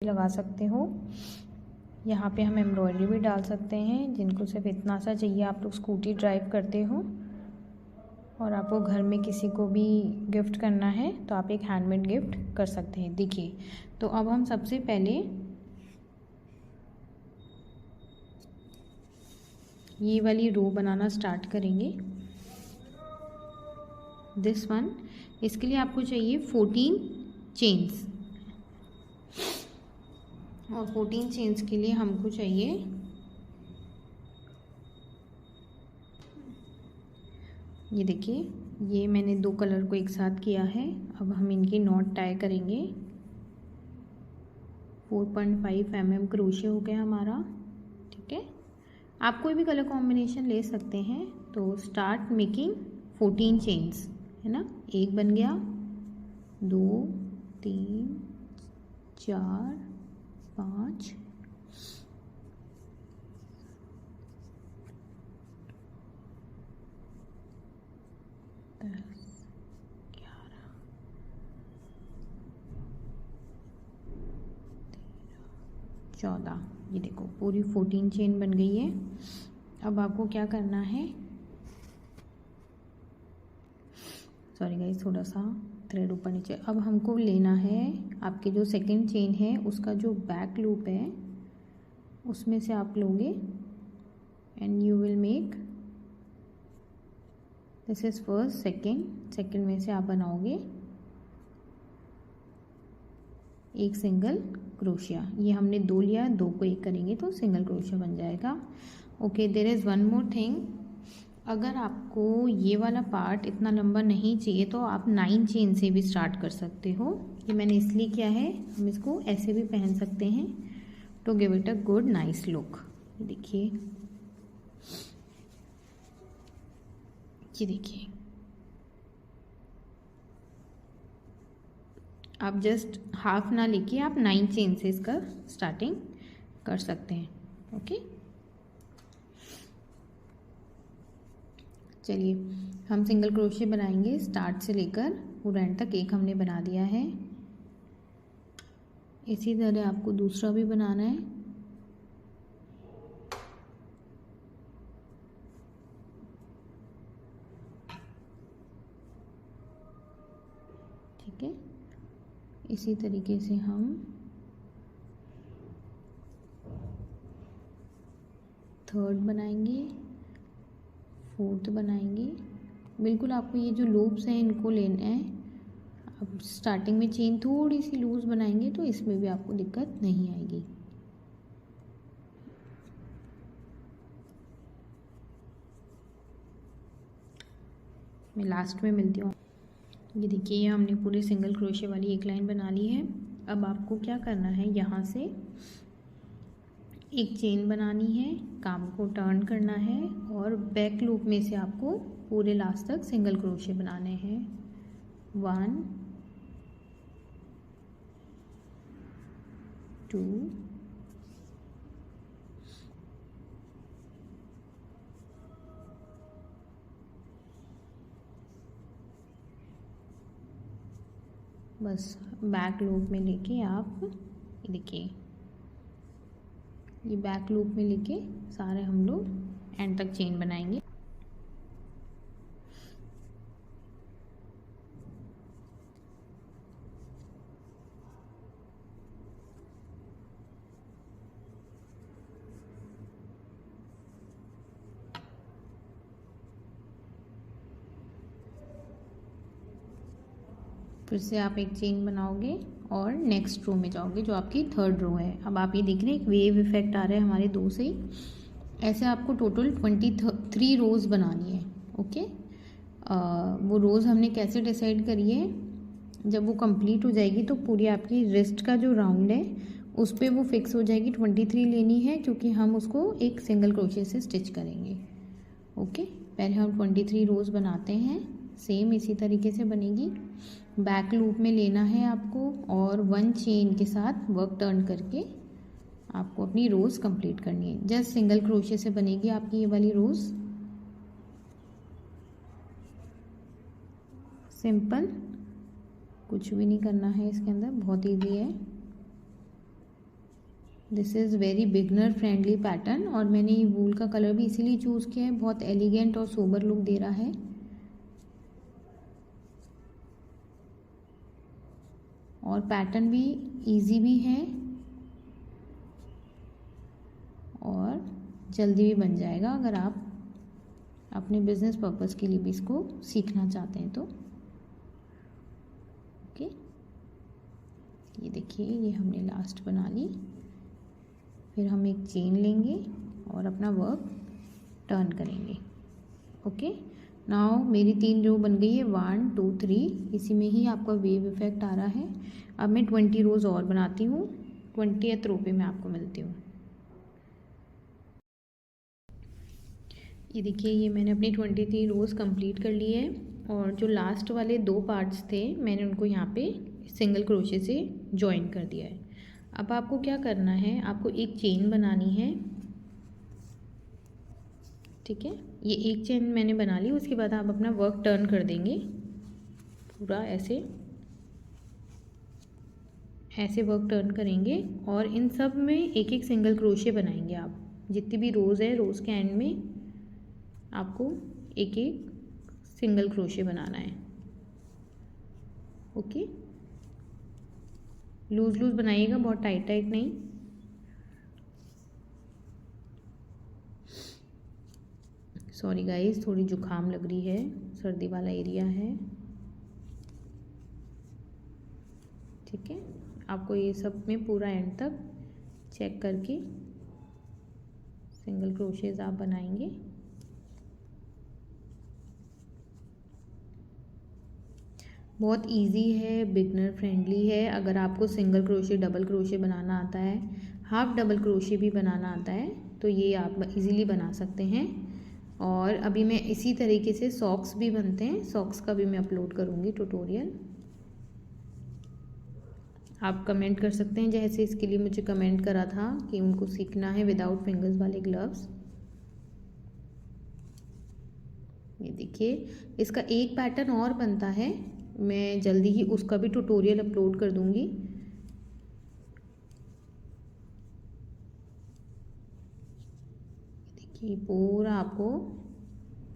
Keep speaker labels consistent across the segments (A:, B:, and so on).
A: लगा सकते हो। यहाँ पे हम एम्ब्रॉयडरी भी डाल सकते हैं। जिनको सिर्फ इतना सा चाहिए, आप लोग स्कूटी ड्राइव करते हो और आपको घर में किसी को भी गिफ्ट करना है तो आप एक हैंडमेड गिफ्ट कर सकते हैं। देखिए, तो अब हम सबसे पहले ये वाली रो बनाना स्टार्ट करेंगे। दिस वन, इसके लिए आपको चाहिए 14 चेन्स, और 14 चेन्स के लिए हमको चाहिए ये देखिए, ये मैंने 2 कलर को एक साथ किया है। अब हम इनकी नॉट टाई करेंगे। 4.5 mm क्रोशे हो गया हमारा। ठीक है, आप कोई भी कलर कॉम्बिनेशन ले सकते हैं। तो स्टार्ट मेकिंग 14 चेन्स, है ना। एक बन गया, 2 3 4 5 10 11 14। ये देखो, पूरी 14 चेन बन गई है। अब आपको क्या करना है, सॉरी गाइस, थोड़ा सा थ्रेड ऊपर नीचे। अब हमको लेना है आपके जो सेकंड चेन है उसका जो बैक लूप है उसमें से आप लोगे and you will make, this is first second में से आप बनाओगे एक सिंगल क्रोशिया। ये हमने 2 लिया, 2 को एक करेंगे तो सिंगल क्रोशिया बन जाएगा। Okay, there is one more thing. अगर आपको ये वाला पार्ट इतना लंबा नहीं चाहिए तो आप 9 चेन से भी स्टार्ट कर सकते हो। ये मैंने इसलिए किया है, हम इसको ऐसे भी पहन सकते हैं to give it a good nice look. देखिए, ये देखिए, आप जस्ट हाफ ना लेके आप 9 चेन से इसका स्टार्टिंग कर सकते हैं। ओके, चलिए हम सिंगल क्रोशिया बनाएंगे स्टार्ट से लेकर पूरा एंड तक। एक हमने बना दिया है, इसी तरह आपको दूसरा भी बनाना है। ठीक है, इसी तरीके से हम थर्ड बनाएंगे, फोर्थ बनाएंगे। बिल्कुल आपको ये जो लूप्स हैं इनको लेना है। अब स्टार्टिंग में चेन थोड़ी सी लूज बनाएंगे तो इसमें भी आपको दिक्कत नहीं आएगी। मैं लास्ट में मिलती हूँ। ये देखिए, ये हमने पूरी सिंगल क्रोशे वाली एक लाइन बना ली है। अब आपको क्या करना है, यहाँ से एक चेन बनानी है, काम को टर्न करना है और बैक लूप में से आपको पूरे लास्ट तक सिंगल क्रोशे बनाने हैं। 1 2 बस बैक लूप में लेके आप, ये देखिए, ये बैक लूप में लेके सारे हम लोग एंड तक चेन बनाएंगे। फिर से आप एक चेन बनाओगे और नेक्स्ट रो में जाओगे जो आपकी थर्ड रो है। अब आप ये देख रहे हैं एक वेव इफेक्ट आ रहा है हमारे 2 से ही। ऐसे आपको टोटल 23 रोज़ बनानी है। ओके, वो रोज़ हमने कैसे डिसाइड करी है, जब वो कंप्लीट हो जाएगी तो पूरी आपकी रिस्ट का जो राउंड है उस पर वो फिक्स हो जाएगी। 23 लेनी है क्योंकि हम उसको एक सिंगल क्रोशे से स्टिच करेंगे। ओके, पहले हम 23 रोज़ बनाते हैं, सेम इसी तरीके से बनेगी। बैक लूप में लेना है आपको और 1 चेन के साथ वर्क टर्न करके आपको अपनी रोज़ कंप्लीट करनी है। जस्ट सिंगल क्रोशे से बनेगी आपकी ये वाली रोज़, सिंपल, कुछ भी नहीं करना है इसके अंदर, बहुत ईजी है। This is very beginner friendly pattern और मैंने ये वूल का कलर भी इसीलिए चूज़ किया है, बहुत एलिगेंट और सोबर लुक दे रहा है। और पैटर्न भी इजी भी है और जल्दी भी बन जाएगा अगर आप अपने बिजनेस पर्पस के लिए भी इसको सीखना चाहते हैं तो। ओके, ये देखिए ये हमने लास्ट बना ली। फिर हम एक चेन लेंगे और अपना वर्क टर्न करेंगे। ओके, नाउ मेरी 3 रो बन गई है, 1 2 3। इसी में ही आपका वेव इफेक्ट आ रहा है। अब मैं 20 रोज़ और बनाती हूँ, 20th रो पे मैं आपको मिलती हूँ। ये देखिए ये मैंने अपनी 23 रोज़ कंप्लीट कर ली है और जो लास्ट वाले 2 पार्ट्स थे मैंने उनको यहाँ पे सिंगल क्रोशे से जॉइन कर दिया है। अब आपको क्या करना है, आपको एक चेन बनानी है। ठीक है, ये एक चेन मैंने बना ली। उसके बाद आप अपना वर्क टर्न कर देंगे पूरा ऐसे वर्क टर्न करेंगे और इन सब में एक एक सिंगल क्रोशे बनाएंगे। आप जितनी भी रोज़ है, रोज़ के एंड में आपको एक एक सिंगल क्रोशे बनाना है। ओके, लूज़ लूज़ बनाइएगा, बहुत टाइट टाइट नहीं। सॉरी गाइस, थोड़ी जुकाम लग रही है, सर्दी वाला एरिया है। ठीक है, आपको ये सब में पूरा एंड तक चेक करके सिंगल क्रोशेज आप बनाएंगे। बहुत इजी है, बिगनर फ्रेंडली है। अगर आपको सिंगल क्रोशे, डबल क्रोशे बनाना आता है, हाफ डबल क्रोशे भी बनाना आता है तो ये आप इजीली बना सकते हैं। और अभी मैं इसी तरीके से सॉक्स भी बनते हैं, सॉक्स का भी मैं अपलोड करूँगी ट्यूटोरियल। आप कमेंट कर सकते हैं, जैसे इसके लिए मुझे कमेंट करा था कि उनको सीखना है विदाउट फिंगर्स वाले ग्लव्स। ये देखिए इसका एक पैटर्न और बनता है, मैं जल्दी ही उसका भी ट्यूटोरियल अपलोड कर दूंगी। देखिए पूरा आपको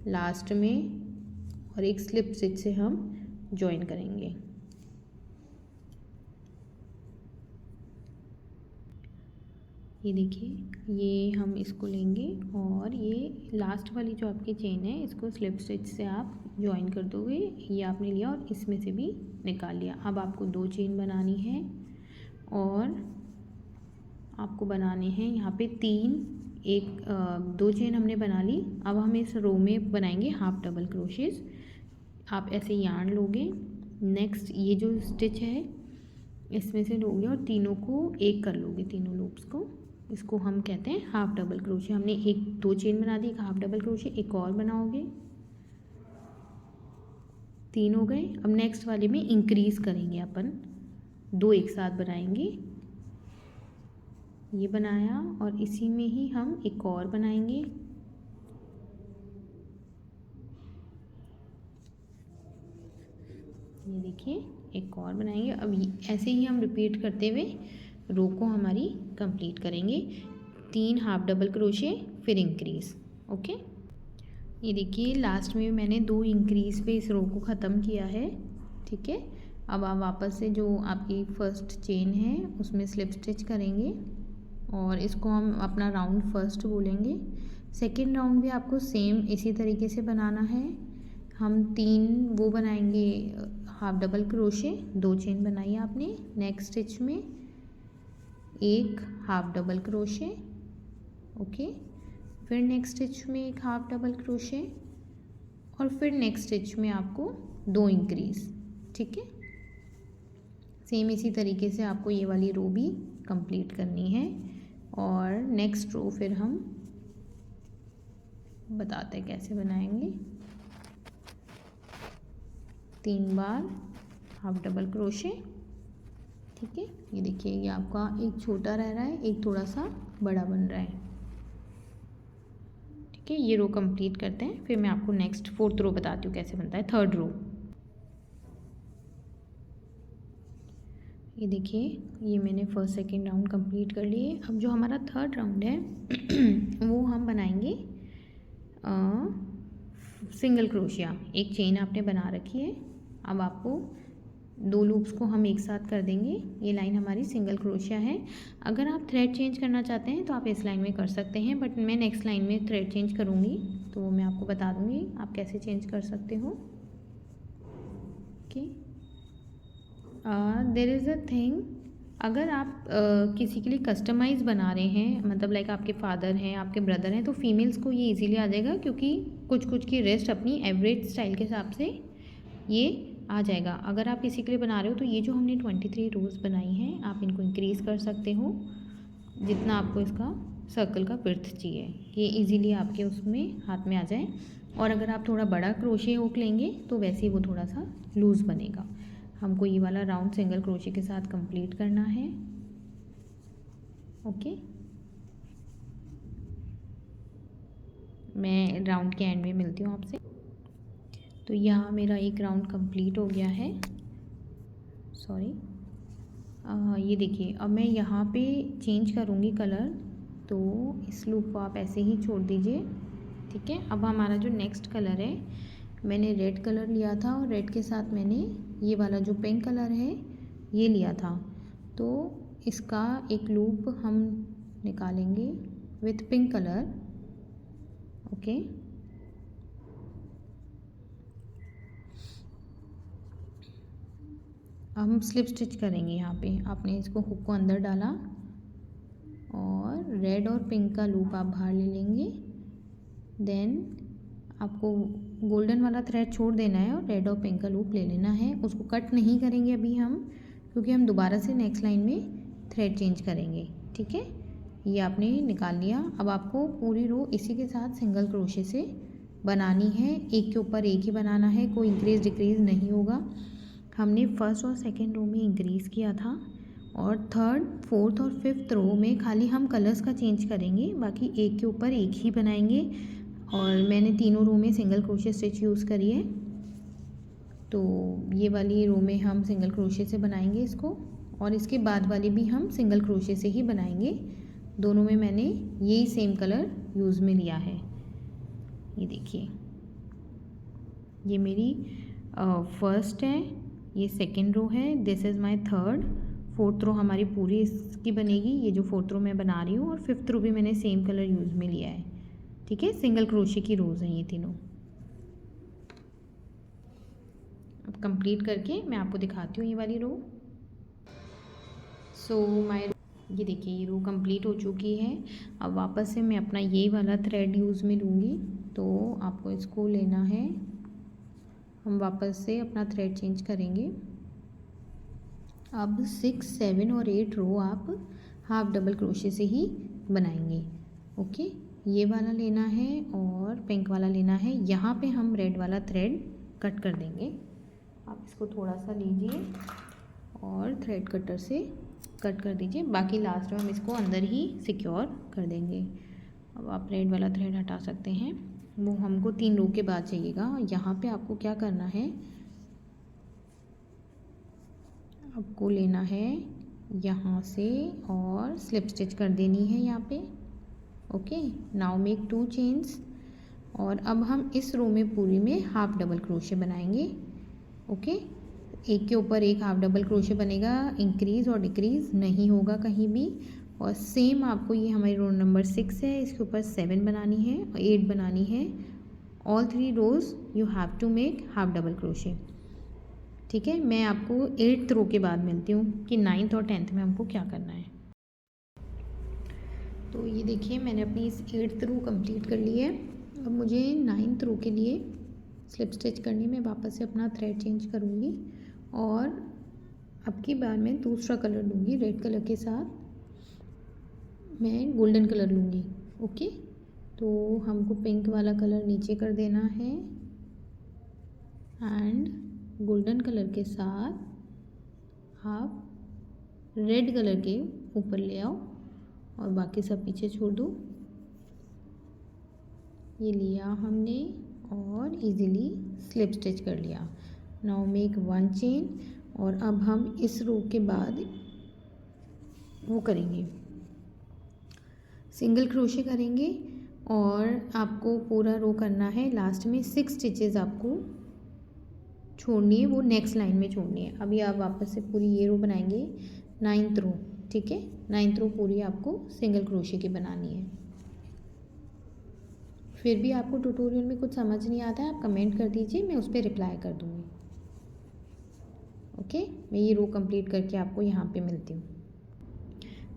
A: लास्ट में और एक स्लिप स्टिच से हम जॉइन करेंगे। ये देखिए ये हम इसको लेंगे और ये लास्ट वाली जो आपकी चेन है इसको स्लिप स्टिच से आप जॉइन कर दोगे। ये आपने लिया और इसमें से भी निकाल लिया। अब आपको 2 चेन बनानी है और आपको बनाने हैं यहाँ पे 2 चेन हमने बना ली। अब हम इस रो में बनाएंगे हाफ डबल क्रोशेस। आप ऐसे यार्न लोगे, नेक्स्ट ये जो स्टिच है इसमें से लोगे और तीनों को एक कर लोगे, तीनों लूप्स को। इसको हम कहते हैं हाफ डबल क्रोशे। हमने 2 चेन बना दी, एक हाफ डबल क्रोशे, एक और बनाओगे, 3 हो गए। अब नेक्स्ट वाले में इंक्रीज करेंगे अपन, 2 एक साथ बनाएंगे। ये बनाया और इसी में ही हम एक और बनाएंगे। ये देखिए एक और बनाएंगे। अब ऐसे ही हम रिपीट करते हुए रो को हमारी कंप्लीट करेंगे। 3 हाफ डबल क्रोशे फिर इंक्रीज। ओके, ये देखिए लास्ट में मैंने 2 इंक्रीज पे इस रो को ख़त्म किया है। ठीक है, अब आप वापस से जो आपकी फर्स्ट चेन है उसमें स्लिप स्टिच करेंगे और इसको हम अपना राउंड फर्स्ट बोलेंगे। सेकेंड राउंड भी आपको सेम इसी तरीके से बनाना है। हम 3 वो बनाएंगे हाफ डबल क्रोशे, 2 चेन बनाई आपने, नेक्स्ट स्टिच में एक हाफ डबल क्रोशे। ओके, फिर नेक्स्ट स्टिच में एक हाफ डबल क्रोशे और फिर नेक्स्ट स्टिच में आपको 2 इंक्रीज। ठीक है, सेम इसी तरीके से आपको ये वाली रो भी कंप्लीट करनी है। और नेक्स्ट रो फिर हम बताते हैं कैसे बनाएंगे। 3 बार हाफ डबल क्रोशे। ठीक है, ये देखिए ये आपका एक छोटा रह रहा है, एक थोड़ा सा बड़ा बन रहा है। ठीक है, ये रो कंप्लीट करते हैं, फिर मैं आपको नेक्स्ट 4th रो बताती हूँ कैसे बनता है, 3rd रो। ये देखिए, ये मैंने फर्स्ट सेकेंड राउंड कंप्लीट कर लिए। अब जो हमारा थर्ड राउंड है वो हम बनाएंगे सिंगल क्रोशिया। एक चेन आपने बना रखी है, अब आपको 2 लूप्स को हम एक साथ कर देंगे। ये लाइन हमारी सिंगल क्रोशिया है। अगर आप थ्रेड चेंज करना चाहते हैं तो आप इस लाइन में कर सकते हैं, बट मैं नेक्स्ट लाइन में थ्रेड चेंज करूँगी तो वो मैं आपको बता दूँगी आप कैसे चेंज कर सकते हो। Okay, there is a thing, अगर आप किसी के लिए कस्टमाइज़ बना रहे हैं, मतलब लाइक आपके फादर हैं, आपके ब्रदर हैं, तो फीमेल्स को ये इजीली आ जाएगा, क्योंकि कुछ कुछ की रिस्ट अपनी एवरेज स्टाइल के हिसाब से ये आ जाएगा। अगर आप किसी के लिए बना रहे हो तो ये जो हमने 23 रोज़ बनाई हैं, आप इनको इंक्रीज़ कर सकते हो जितना आपको इसका सर्कल का विड्थ चाहिए, ये इजीली आपके उसमें हाथ में आ जाए। और अगर आप थोड़ा बड़ा क्रोशे हुक लेंगे तो वैसे ही वो थोड़ा सा लूज़ बनेगा। हमको ये वाला राउंड सिंगल क्रोशे के साथ कंप्लीट करना है। ओके, मैं राउंड के एंड में मिलती हूँ आपसे। तो यहाँ मेरा एक राउंड कंप्लीट हो गया है। सॉरी, ये देखिए, अब मैं यहाँ पे चेंज करूँगी कलर, तो इस लूप को आप ऐसे ही छोड़ दीजिए। ठीक है, अब हमारा जो नेक्स्ट कलर है, मैंने रेड कलर लिया था और रेड के साथ मैंने ये वाला जो पिंक कलर है ये लिया था, तो इसका एक लूप हम निकालेंगे विथ पिंक कलर। ओके, हम स्लिप स्टिच करेंगे। यहाँ पे आपने इसको हुक को अंदर डाला और रेड और पिंक का लूप आप बाहर ले लेंगे। देन आपको गोल्डन वाला थ्रेड छोड़ देना है और रेड और पिंक का लूप ले लेना है। उसको कट नहीं करेंगे अभी हम, क्योंकि हम दोबारा से नेक्स्ट लाइन में थ्रेड चेंज करेंगे। ठीक है, ये आपने निकाल लिया। अब आपको पूरी रो इसी के साथ सिंगल क्रोशे से बनानी है, एक के ऊपर एक ही बनाना है, कोई इंक्रीज डिक्रीज़ नहीं होगा। हमने फर्स्ट और सेकेंड रो में इंक्रीज़ किया था और थर्ड, फोर्थ और फिफ्थ रो में खाली हम कलर्स का चेंज करेंगे, बाकी एक के ऊपर एक ही बनाएंगे। और मैंने तीनों रो में सिंगल क्रोशे स्टिच यूज़ करी है, तो ये वाली रो में हम सिंगल क्रोशे से बनाएंगे इसको, और इसके बाद वाली भी हम सिंगल क्रोशे से ही बनाएंगे। दोनों में मैंने यही सेम कलर यूज़ में लिया है। ये देखिए, ये मेरी फर्स्ट है, ये सेकेंड रो है, this is my third. Fourth row हमारी पूरी इसकी बनेगी, ये जो फोर्थ रो मैं बना रही हूँ, और फिफ्थ रो भी मैंने सेम कलर यूज़ में लिया है। ठीक है, सिंगल क्रोशे की रोज़ हैं ये तीनों। अब कंप्लीट करके मैं आपको दिखाती हूँ ये वाली रो। सो ये देखिए, ये रो कंप्लीट हो चुकी है। अब वापस से मैं अपना ये वाला थ्रेड यूज़ में लूँगी, तो आपको इसको लेना है। हम वापस से अपना थ्रेड चेंज करेंगे। अब 6, 7 और 8 रो आप हाफ डबल क्रोशे से ही बनाएंगे। ओके, ये वाला लेना है और पिंक वाला लेना है। यहाँ पे हम रेड वाला थ्रेड कट कर देंगे। आप इसको थोड़ा सा लीजिए और थ्रेड कटर से कट कर दीजिए, बाकी लास्ट में हम इसको अंदर ही सिक्योर कर देंगे। अब आप रेड वाला थ्रेड हटा सकते हैं, वो हमको 3 रो के बाद चाहिएगा। यहाँ पे आपको क्या करना है, आपको लेना है यहाँ से और स्लिप स्टिच कर देनी है यहाँ पे। ओके, नाउ मेक 2 चेन्स, और अब हम इस रो में पूरी में हाफ डबल क्रोशे बनाएंगे। ओके, एक के ऊपर एक हाफ डबल क्रोशे बनेगा, इंक्रीज़ और डिक्रीज़ नहीं होगा कहीं भी। और सेम आपको, ये हमारी रो नंबर 6 है, इसके ऊपर 7 बनानी है और 8 बनानी है। All 3 rows you have to make half double crochet. ठीक है, मैं आपको 8th रो के बाद मिलती हूँ कि 9th और 10th में हमको क्या करना है। तो ये देखिए, मैंने अपनी इस 8th रो कंप्लीट कर ली है। अब मुझे 9th रो के लिए स्लिप स्टिच करनी, मैं वापस से अपना थ्रेड चेंज करूँगी और अब की बार मैं दूसरा कलर लूँगी। रेड कलर के साथ मैं गोल्डन कलर लूँगी। ओके, तो हमको पिंक वाला कलर नीचे कर देना है एंड गोल्डन कलर के साथ आप रेड कलर के ऊपर ले आओ और बाकी सब पीछे छोड़ दो। ये लिया हमने और इजीली स्लिप स्टिच कर लिया। नाउ मेक 1 चेन और अब हम इस रो के बाद वो करेंगे, सिंगल क्रोशे करेंगे और आपको पूरा रो करना है। लास्ट में 6 स्टिचेस आपको छोड़नी है, वो नेक्स्ट लाइन में छोड़नी है। अभी आप वापस से पूरी ये रो बनाएंगे 9th रो, ठीक है। 9th रो पूरी आपको सिंगल क्रोशे की बनानी है। फिर भी आपको ट्यूटोरियल में कुछ समझ नहीं आता है, आप कमेंट कर दीजिए, मैं उस पर रिप्लाई कर दूँगी। ओके, मैं ये रो कंप्लीट करके आपको यहाँ पे मिलती हूँ।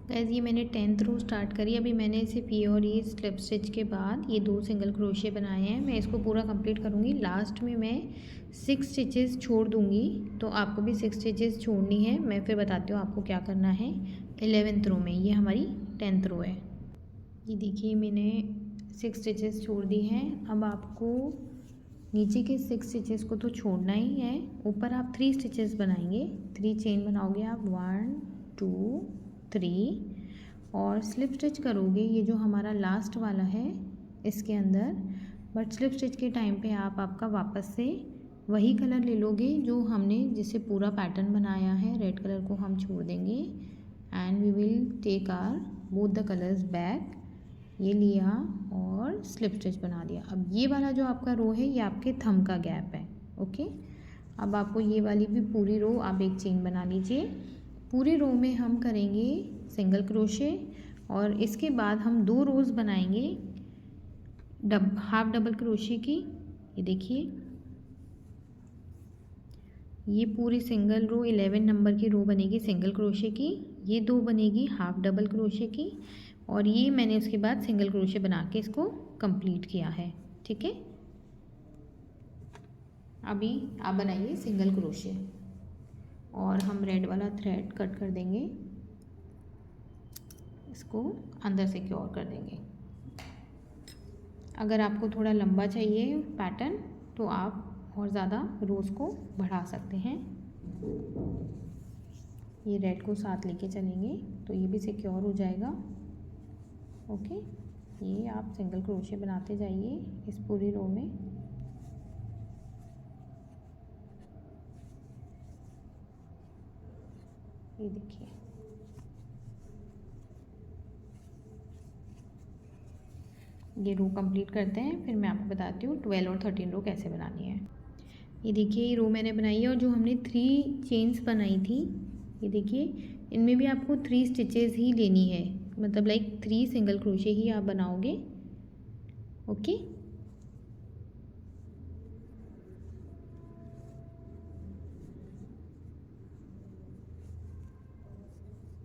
A: गाइस ये मैंने 10th रो स्टार्ट करी। अभी मैंने सिर्फ ये और ये स्लिप स्टिच के बाद ये 2 सिंगल क्रोशे बनाए हैं। मैं इसको पूरा कंप्लीट करूँगी। लास्ट में मैं 6 स्टिचेस छोड़ दूँगी, तो आपको भी 6 स्टिचेस छोड़नी है। मैं फिर बताती हूँ आपको क्या करना है 11th रो में। ये हमारी 10th रो है। ये देखिए मैंने 6 स्टिचेस छोड़ दी हैं। अब आपको नीचे के 6 स्टिचेस को तो छोड़ना ही है, ऊपर आप 3 स्टिचेस बनाएंगे। 3 चेन बनाओगे आप, 1 2 3 और स्लिप स्टिच करोगे ये जो हमारा लास्ट वाला है इसके अंदर। बट स्लिप स्टिच के टाइम पे आप आपका वापस से वही कलर ले लोगे जो हमने जिसे पूरा पैटर्न बनाया है। रेड कलर को हम छोड़ देंगे and we will take our both the colours back. ये लिया और स्लिप स्टिच बना दिया। अब ये वाला जो आपका रो है ये आपके थंब का गैप है। ओके, अब आपको ये वाली भी पूरी रो आप एक चेन बना लीजिए। पूरी रो में हम करेंगे सिंगल क्रोशे और इसके बाद हम 2 रोज़ बनाएंगे हाफ डबल क्रोशे की। ये देखिए ये पूरी सिंगल रो 11 नंबर की रो बनेगी सिंगल क्रोशे की, ये 2 बनेगी हाफ डबल क्रोशे की और ये मैंने उसके बाद सिंगल क्रोशे बना के इसको कंप्लीट किया है। ठीक है, अभी आप बनाइए सिंगल क्रोशे और हम रेड वाला थ्रेड कट कर देंगे, इसको अंदर सिक्योर कर देंगे। अगर आपको थोड़ा लंबा चाहिए पैटर्न तो आप और ज़्यादा रोज़ को बढ़ा सकते हैं। ये रेड को साथ लेके चलेंगे तो ये भी सिक्योर हो जाएगा। ओके, ये आप सिंगल क्रोशे बनाते जाइए इस पूरी रो में। ये देखिए ये रो कंप्लीट करते हैं, फिर मैं आपको बताती हूँ 12 और 13 रो कैसे बनानी है। ये देखिए ये रो मैंने बनाई है और जो हमने 3 चेन्स बनाई थी ये देखिए इनमें भी आपको 3 स्टिचेस ही लेनी है, मतलब लाइक 3 सिंगल क्रोशे ही आप बनाओगे। ओके,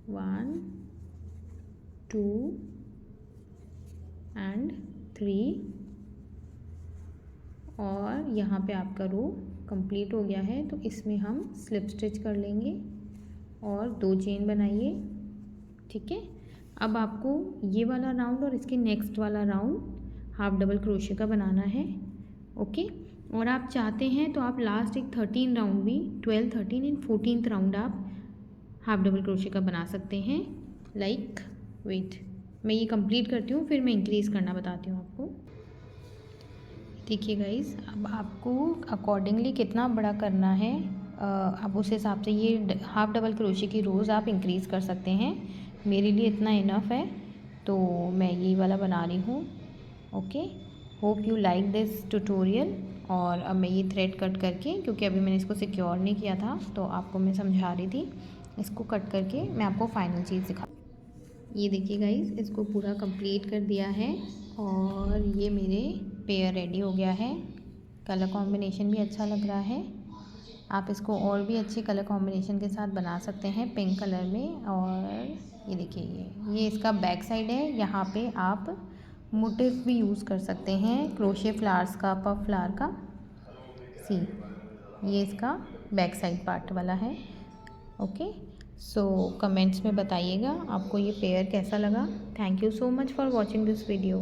A: वन 2 एंड 3 और यहाँ पे आपका रो कंप्लीट हो गया है। तो इसमें हम स्लिप स्टिच कर लेंगे और 2 चेन बनाइए। ठीक है, अब आपको ये वाला राउंड और इसके नेक्स्ट वाला राउंड हाफ डबल क्रोशे का बनाना है। ओके, और आप चाहते हैं तो आप लास्ट एक 13 राउंड भी 12 13 एंड 14th राउंड आप हाफ डबल क्रोशे का बना सकते हैं। लाइक वेट मैं ये कंप्लीट करती हूँ फिर मैं इंक्रीज़ करना बताती हूँ आपको। देखिए गाइस अब आपको अकॉर्डिंगली कितना बड़ा करना है आप उस हिसाब से ये हाफ डबल क्रोशे की रोज़ आप इंक्रीज़ कर सकते हैं। मेरे लिए इतना इनफ है तो मैं ये वाला बना रही हूँ। Okay, hope you like this tutorial. और अब मैं ये थ्रेड कट करके, क्योंकि अभी मैंने इसको सिक्योर नहीं किया था तो आपको मैं समझा रही थी, इसको कट करके मैं आपको फाइनल चीज़ दिखा। ये देखिए गाइस इसको पूरा कंप्लीट कर दिया है और ये मेरे पेयर रेडी हो गया है। कलर कॉम्बिनेशन भी अच्छा लग रहा है। आप इसको और भी अच्छे कलर कॉम्बिनेशन के साथ बना सकते हैं पिंक कलर में। और ये देखिए ये इसका बैक साइड है, यहाँ पे आप मोटिव भी यूज़ कर सकते हैं क्रोशे फ्लावर्स का, पफ फ्लावर का। सी ये इसका बैक साइड पार्ट वाला है। ओके, सो कमेंट्स में बताइएगा आपको ये पेयर कैसा लगा। Thank you so much for watching this video.